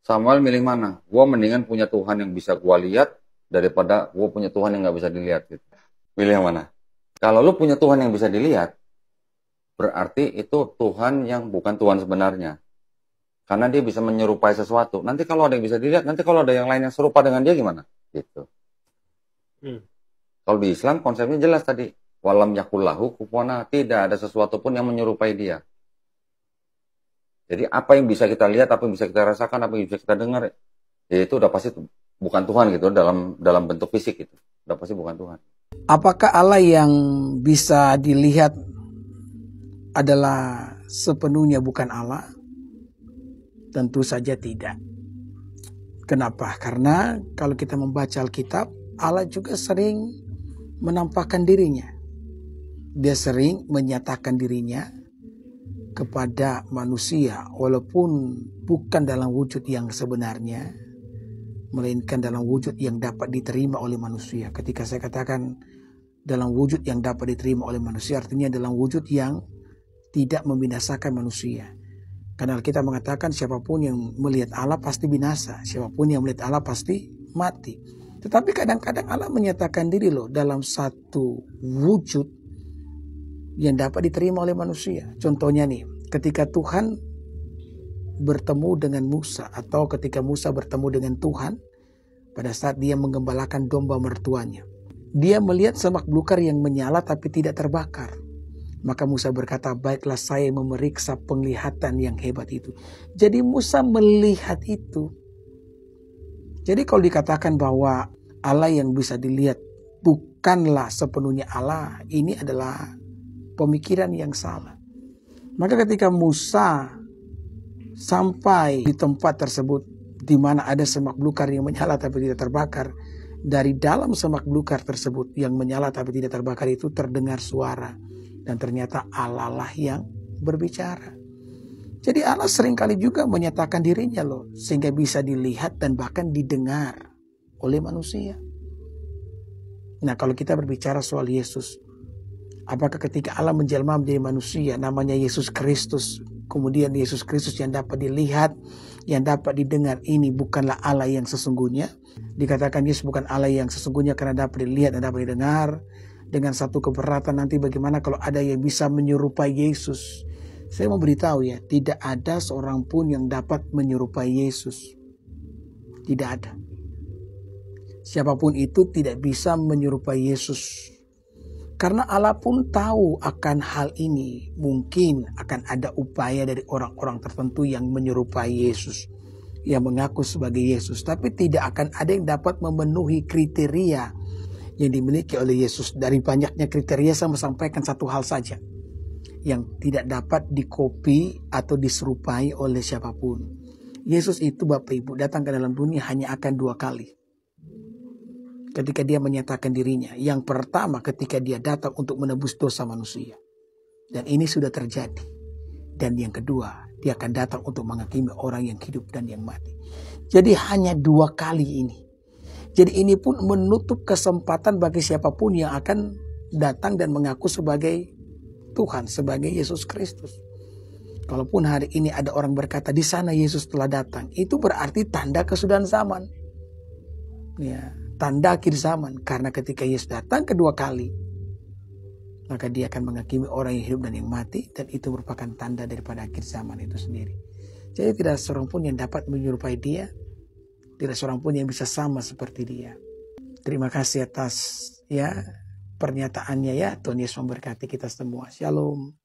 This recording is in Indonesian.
Samuel milih mana? Gue mendingan punya Tuhan yang bisa gue lihat daripada gue punya Tuhan yang nggak bisa dilihat. Gitu. Milih yang mana? Kalau lu punya Tuhan yang bisa dilihat, berarti itu Tuhan yang bukan Tuhan sebenarnya. Karena dia bisa menyerupai sesuatu. Nanti kalau ada yang bisa dilihat, nanti kalau ada yang lain yang serupa dengan dia gimana? Gitu. Kalau di Islam konsepnya jelas tadi. Walam yakullahu kufuwana, tidak ada sesuatu pun yang menyerupai dia. Jadi apa yang bisa kita lihat, apa yang bisa kita rasakan, apa yang bisa kita dengar, ya itu udah pasti bukan Tuhan gitu dalam bentuk fisik itu. Udah pasti bukan Tuhan. Apakah Allah yang bisa dilihat adalah sepenuhnya bukan Allah? Tentu saja tidak. Kenapa? Karena kalau kita membaca Alkitab, Allah juga sering menampakkan dirinya. Dia sering menyatakan dirinya kepada manusia, walaupun bukan dalam wujud yang sebenarnya, melainkan dalam wujud yang dapat diterima oleh manusia. Ketika saya katakan dalam wujud yang dapat diterima oleh manusia, artinya dalam wujud yang tidak membinasakan manusia. Karena kita mengatakan siapapun yang melihat Allah pasti binasa, siapapun yang melihat Allah pasti mati. Tetapi kadang-kadang Allah menyatakan diri loh dalam satu wujud yang dapat diterima oleh manusia. Contohnya nih, ketika Tuhan bertemu dengan Musa, atau ketika Musa bertemu dengan Tuhan pada saat dia menggembalakan domba mertuanya, dia melihat semak belukar yang menyala tapi tidak terbakar. Maka Musa berkata, baiklah saya memeriksa penglihatan yang hebat itu. Jadi Musa melihat itu. Jadi kalau dikatakan bahwa Allah yang bisa dilihat bukanlah sepenuhnya Allah, ini adalah pemikiran yang salah. Maka ketika Musa sampai di tempat tersebut di mana ada semak belukar yang menyala tapi tidak terbakar, dari dalam semak belukar tersebut yang menyala tapi tidak terbakar itu terdengar suara, dan ternyata Allah lah yang berbicara. Jadi Allah seringkali juga menyatakan dirinya loh, sehingga bisa dilihat dan bahkan didengar oleh manusia. Nah, kalau kita berbicara soal Yesus, apakah ketika Allah menjelma menjadi manusia, namanya Yesus Kristus, kemudian Yesus Kristus yang dapat dilihat, yang dapat didengar, ini bukanlah Allah yang sesungguhnya? Dikatakan Yesus bukan Allah yang sesungguhnya karena dapat dilihat dan dapat didengar. Dengan satu keberatan nanti bagaimana kalau ada yang bisa menyerupai Yesus? Saya mau beritahu ya, tidak ada seorang pun yang dapat menyerupai Yesus. Tidak ada. Siapapun itu tidak bisa menyerupai Yesus. Karena Allah pun tahu akan hal ini. Mungkin akan ada upaya dari orang-orang tertentu yang menyerupai Yesus, yang mengaku sebagai Yesus. Tapi tidak akan ada yang dapat memenuhi kriteria yang dimiliki oleh Yesus. Dari banyaknya kriteria saya mau sampaikan satu hal saja yang tidak dapat dikopi atau diserupai oleh siapapun. Yesus itu Bapak Ibu datang ke dalam dunia hanya akan 2 kali. Ketika dia menyatakan dirinya. Yang pertama ketika dia datang untuk menebus dosa manusia. Dan ini sudah terjadi. Dan yang kedua, dia akan datang untuk menghakimi orang yang hidup dan yang mati. Jadi hanya 2 kali ini. Jadi ini pun menutup kesempatan bagi siapapun yang akan datang dan mengaku sebagai Tuhan, sebagai Yesus Kristus. Kalaupun hari ini ada orang berkata di sana Yesus telah datang, itu berarti tanda kesudahan zaman. Ya, tanda akhir zaman. Karena ketika Yesus datang kedua kali, maka dia akan menghakimi orang yang hidup dan yang mati, dan itu merupakan tanda daripada akhir zaman itu sendiri. Jadi tidak seorang pun yang dapat menyerupai dia, tidak seorang pun yang bisa sama seperti dia. Terima kasih atas ya pernyataannya ya. Tuhan Yesus memberkati kita semua. Shalom.